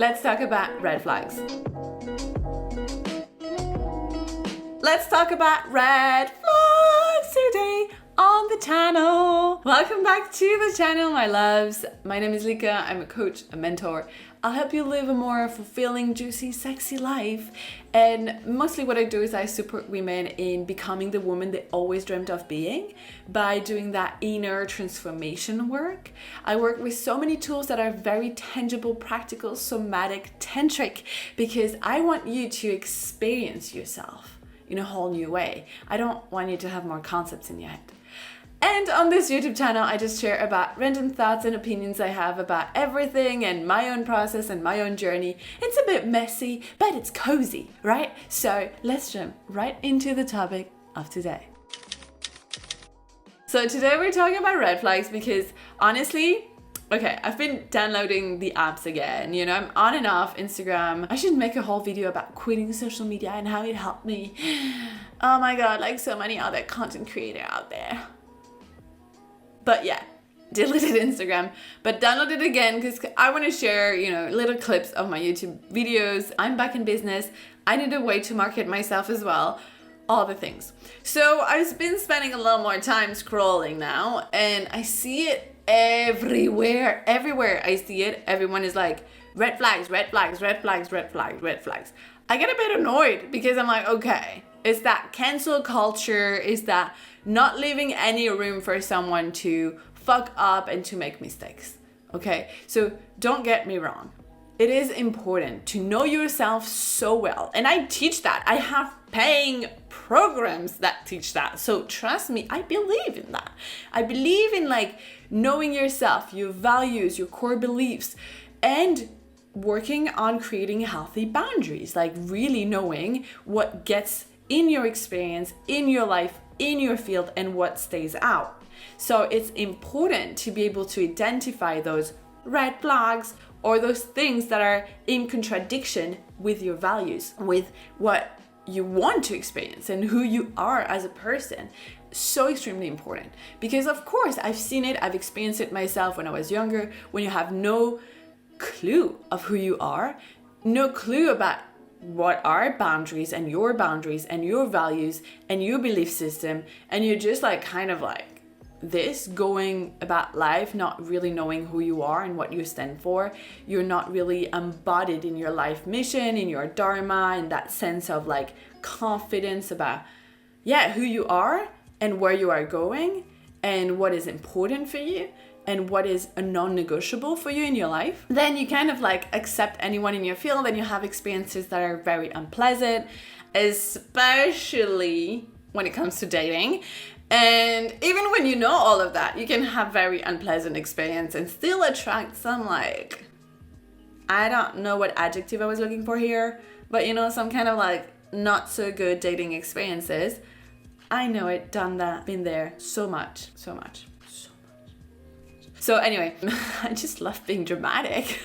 Let's talk about red flags. Let's talk about red flags today on the channel. Welcome back to the channel, my loves. My name is Lika. I'm a coach, a mentor. I'll help you live a more fulfilling, juicy, sexy life. And mostly what I do is I support women in becoming the woman they always dreamt of being by doing that inner transformation work. I work with so many tools that are very tangible, practical, somatic, tantric, because I want you to experience yourself in a whole new way. I don't want you to have more concepts in your head. And on this YouTube channel, I just share about random thoughts and opinions I have about everything and my own process and my own journey. It's a bit messy, but it's cozy, right? So let's jump right into the topic of today. So today we're talking about red flags because honestly, okay, I've been downloading the apps again. You know, I'm on and off Instagram. I should make a whole video about quitting social media and how it helped me. Oh my God, like so many other content creators out there. But yeah, deleted Instagram, but downloaded it again because I want to share, little clips of my YouTube videos. I'm back in business. I need a way to market myself as well. All the things. So I've been spending a little more time scrolling now and I see it everywhere. Everywhere I see it, everyone is like, red flags, red flags, red flags, red flags, red flags. I get a bit annoyed because I'm like, okay, is that cancel culture? Is that not leaving any room for someone to fuck up and to make mistakes? Okay, so don't get me wrong. It is important to know yourself so well. And I teach that. I have paying programs that teach that. So trust me, I believe in that. I believe in knowing yourself, your values, your core beliefs, and working on creating healthy boundaries, really knowing what gets in your experience, in your life, in your field, and what stays out. So it's important to be able to identify those red flags or those things that are in contradiction with your values, with what you want to experience and who you are as a person. So extremely important because of course I've seen it, I've experienced it myself when I was younger, when you have no clue of who you are, no clue about what are boundaries and your values and your belief system, and you're just this going about life, not really knowing who you are and what you stand for. You're not really embodied in your life mission, in your dharma, in that sense of confidence about who you are and where you are going and what is important for you and what is a non-negotiable for you in your life. Then you kind of accept anyone in your field and you have experiences that are very unpleasant, especially when it comes to dating. And even when you know all of that, you can have very unpleasant experience and still attract some I don't know what adjective I was looking for here, but some kind of not so good dating experiences. I know it, done that, been there so much. So anyway, I just love being dramatic.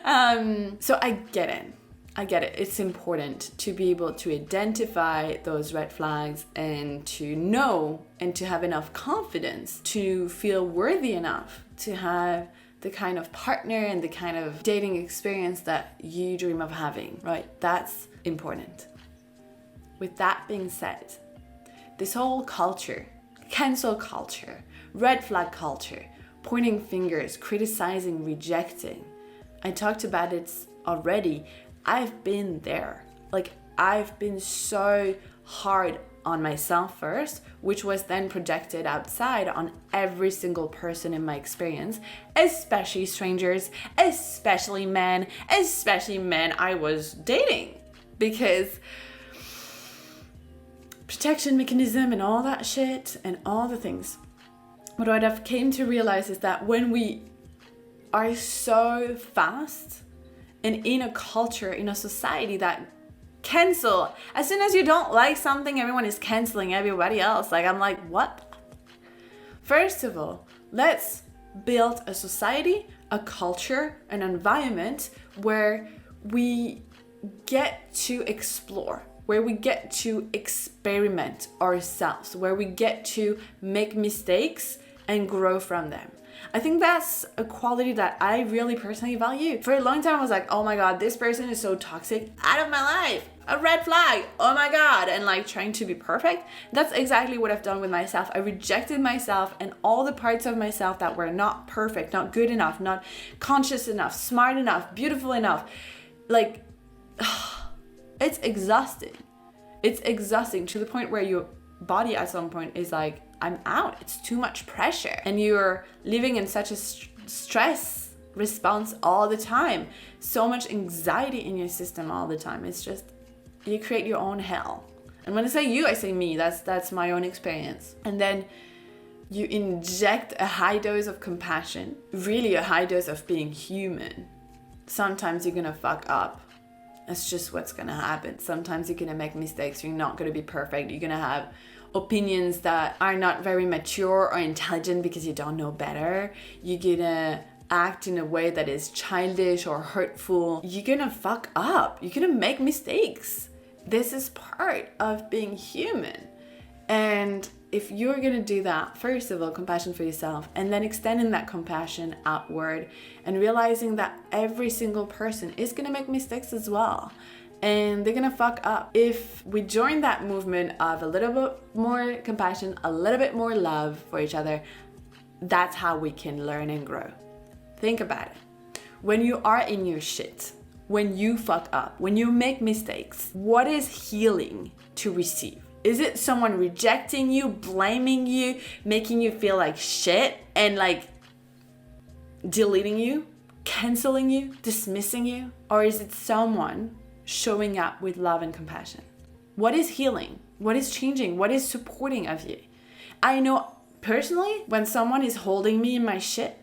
So I get it. It's important to be able to identify those red flags and to know and to have enough confidence to feel worthy enough to have the kind of partner and the kind of dating experience that you dream of having, right? That's important. With that being said, this whole culture, cancel culture, red flag culture, pointing fingers, criticizing, rejecting, I talked about it already. I've been there. I've been so hard on myself first, which was then projected outside on every single person in my experience, especially strangers, especially men I was dating, because protection mechanism and all that shit and all the things. But what I've came to realize is that when we are so fast and in a culture, in a society that cancel, as soon as you don't like something, everyone is canceling everybody else. I'm what? First of all, let's build a society, a culture, an environment where we get to explore, where we get to experiment ourselves, where we get to make mistakes and grow from them. I think that's a quality that I really personally value. For a long time, I was like, oh my God, this person is so toxic, out of my life, a red flag, oh my God, and like trying to be perfect. That's exactly what I've done with myself. I rejected myself and all the parts of myself that were not perfect, not good enough, not conscious enough, smart enough, beautiful enough. Like, it's exhausting. It's exhausting to the point where your body at some point is like, I'm out. It's too much pressure. And you're living in such a stress response all the time. So much anxiety in your system all the time. It's just, you create your own hell. And when I say you, I say me. That's my own experience. And then you inject a high dose of compassion, really a high dose of being human. Sometimes you're gonna fuck up. That's just what's gonna happen. Sometimes you're gonna make mistakes. You're not gonna be perfect. You're gonna have opinions that are not very mature or intelligent because you don't know better. You're gonna act in a way that is childish or hurtful. You're gonna fuck up. You're gonna make mistakes. This is part of being human. And if you're gonna do that, first of all, compassion for yourself, and then extending that compassion outward and realizing that every single person is gonna make mistakes as well. And they're gonna fuck up. If we join that movement of a little bit more compassion, a little bit more love for each other, that's how we can learn and grow. Think about it. When you are in your shit, when you fuck up, when you make mistakes, what is healing to receive? Is it someone rejecting you, blaming you, making you feel like shit, and like deleting you, canceling you, dismissing you? Or is it someone showing up with love and compassion? What is healing? What is changing? What is supporting of you? I know personally, when someone is holding me in my shit,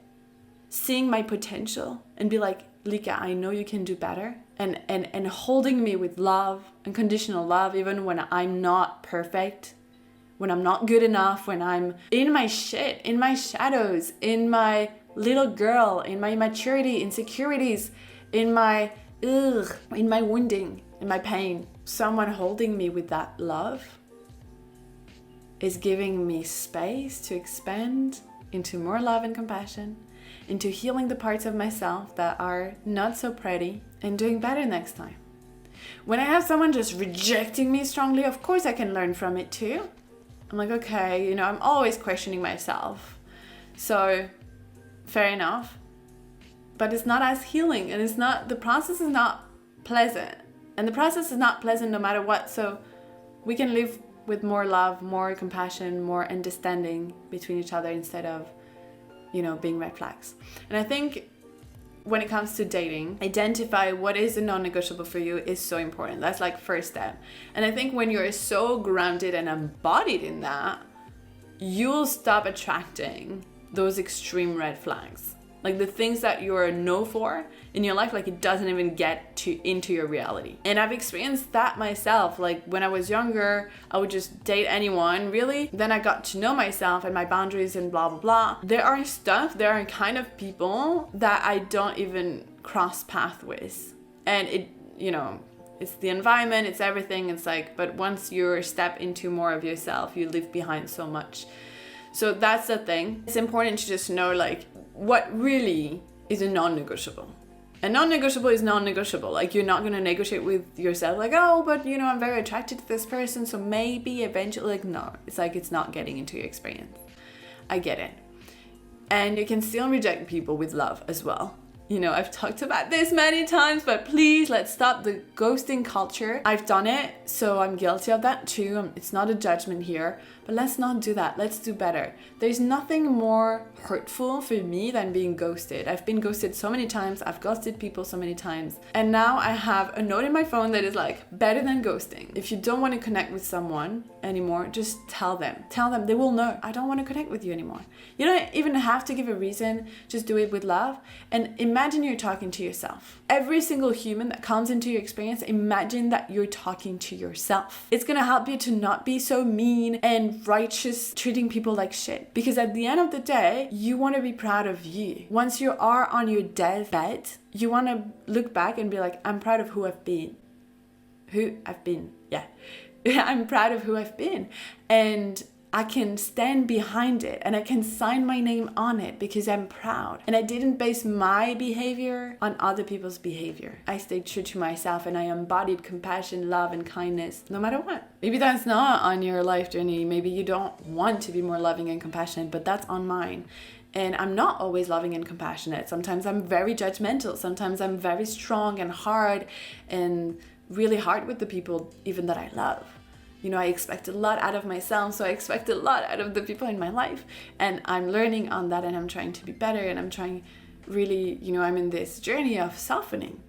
seeing my potential and be like, Lika, I know you can do better, and holding me with love, unconditional love, even when I'm not perfect, when I'm not good enough, when I'm in my shit, in my shadows, in my little girl, in my immaturity, insecurities, in my wounding, in my pain. Someone holding me with that love is giving me space to expand into more love and compassion, into healing the parts of myself that are not so pretty, and doing better next time. When I have someone just rejecting me strongly, of course I can learn from it too. I'm like, okay, I'm always questioning myself. So, fair enough. But it's not as healing, and the process is not pleasant. And the process is not pleasant no matter what. So we can live with more love, more compassion, more understanding between each other instead of, being red flags. And I think when it comes to dating, identify what is a non-negotiable for you is so important. That's like first step. And I think when you're so grounded and embodied in that, you'll stop attracting those extreme red flags. Like the things that you're a no for in your life, like it doesn't even get into your reality. And I've experienced that myself. Like when I was younger, I would just date anyone, really. Then I got to know myself and my boundaries and blah, blah, blah. There are kind of people that I don't even cross path with. And it's the environment, it's everything. It's like, but once you step into more of yourself, you leave behind so much. So that's the thing. It's important to just know like what really is a non-negotiable. A non-negotiable is non-negotiable. Like you're not going to negotiate with yourself like, oh, but I'm very attracted to this person, so maybe eventually, like, no. It's like it's not getting into your experience. I get it. And you can still reject people with love as well. I've talked about this many times, but please, let's stop the ghosting culture. I've done it, so I'm guilty of that too. It's not a judgment here, but let's not do that. Let's do better. There's nothing more hurtful for me than being ghosted. I've been ghosted so many times. I've ghosted people so many times. And now I have a note in my phone that is like, better than ghosting. If you don't want to connect with someone anymore, just tell them. Tell them. They will know. I don't want to connect with you anymore. You don't even have to give a reason. Just do it with love. And imagine you're talking to yourself. Every single human that comes into your experience, imagine that you're talking to yourself. It's going to help you to not be so mean and righteous, treating people like shit. Because at the end of the day, you want to be proud of you. Once you are on your deathbed, you want to look back and be like, I'm proud of who I've been. Yeah. I'm proud of who I've been. And I can stand behind it and I can sign my name on it because I'm proud. And I didn't base my behavior on other people's behavior. I stayed true to myself and I embodied compassion, love, and kindness no matter what. Maybe that's not on your life journey. Maybe you don't want to be more loving and compassionate, but that's on mine. And I'm not always loving and compassionate. Sometimes I'm very judgmental. Sometimes I'm very strong and hard and really hard with the people even that I love. You know, I expect a lot out of myself, so I expect a lot out of the people in my life. And I'm learning on that and I'm trying to be better and I'm trying really, you know, I'm in this journey of softening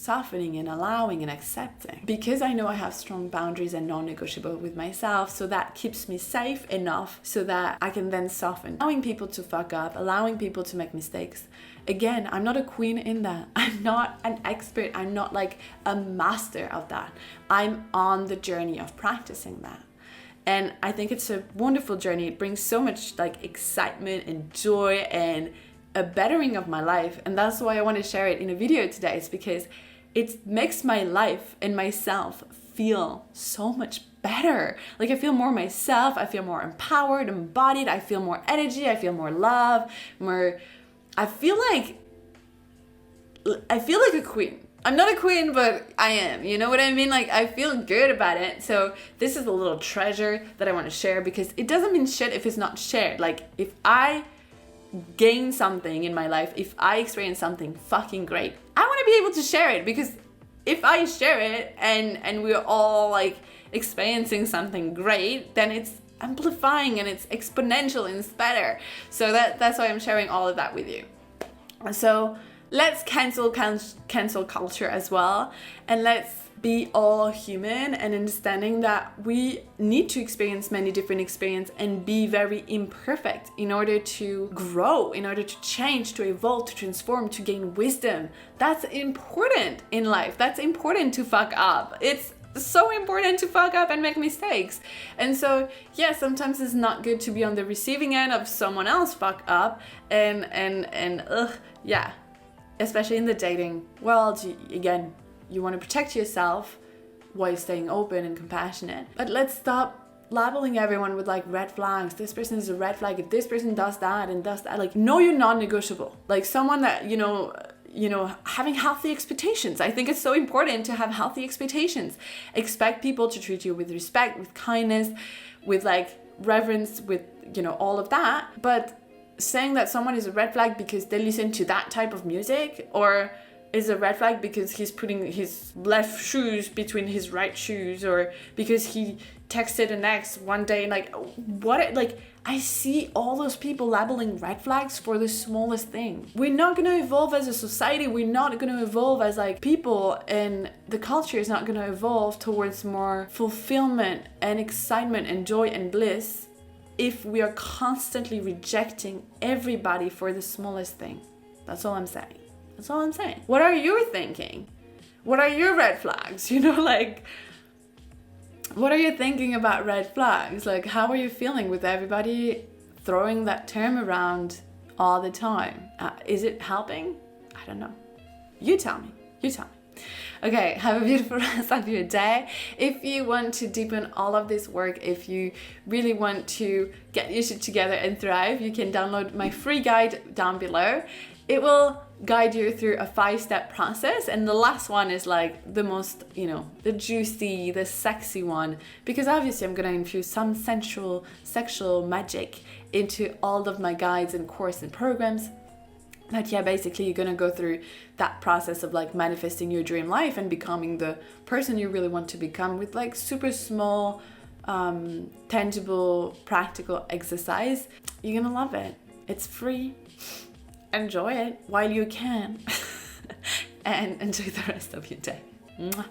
and allowing and accepting. Because I know I have strong boundaries and non-negotiable with myself, so that keeps me safe enough so that I can then soften. Allowing people to fuck up, allowing people to make mistakes. Again, I'm not a queen in that. I'm not an expert. I'm not like a master of that. I'm on the journey of practicing that. And I think it's a wonderful journey. It brings so much like excitement and joy and a bettering of my life. And that's why I want to share it in a video today. It's because it makes my life and myself feel so much better. Like I feel more myself. I feel more empowered, embodied. I feel more energy. I feel more love, more... I feel like a queen. I'm not a queen, but I am. You know what I mean? Like I feel good about it. So this is a little treasure that I want to share because it doesn't mean shit if it's not shared. Like if I gain something in my life, if I experience something fucking great, I want to be able to share it, because if I share it and we're all like experiencing something great, then it's amplifying and it's exponential and it's better. So that's why I'm sharing all of that with you. So let's cancel culture as well, and let's be all human and understanding that we need to experience many different experiences and be very imperfect in order to grow, in order to change, to evolve, to transform, to gain wisdom. That's important in life. That's important to fuck up. It's so important to fuck up and make mistakes. And so yeah, sometimes it's not good to be on the receiving end of someone else fuck up and yeah, especially in the dating world. Again, you want to protect yourself while staying open and compassionate. But let's stop labeling everyone with like red flags. This person is a red flag if this person does that and does that. Like, know you're non-negotiable. Like someone that, you know, having healthy expectations. I think it's so important to have healthy expectations. Expect people to treat you with respect, with kindness, with like reverence, with, you know, all of that. But saying that someone is a red flag because they listen to that type of music, or is a red flag because he's putting his left shoes between his right shoes, or because he texted an ex one day, like what, like I see all those people labeling red flags for the smallest thing. We're not going to evolve as a society. We're not going to evolve as like people, and the culture is not going to evolve towards more fulfillment and excitement and joy and bliss if we are constantly rejecting everybody for the smallest thing. That's all I'm saying. That's all I'm saying. What are you thinking? What are your red flags? You know, like, what are you thinking about red flags? Like, how are you feeling with everybody throwing that term around all the time? Is it helping? I don't know. You tell me. You tell me. Okay, have a beautiful rest of your day. If you want to deepen all of this work, if you really want to get your shit together and thrive, you can download my free guide down below. It will guide you through a 5-step process, and the last one is like the most, you know, the juicy, the sexy one, because obviously I'm gonna infuse some sensual, sexual magic into all of my guides and course and programs. But yeah, basically you're gonna go through that process of like manifesting your dream life and becoming the person you really want to become with like super small, tangible, practical exercise. You're gonna love it. It's free. Enjoy it while you can and enjoy the rest of your day. Mwah.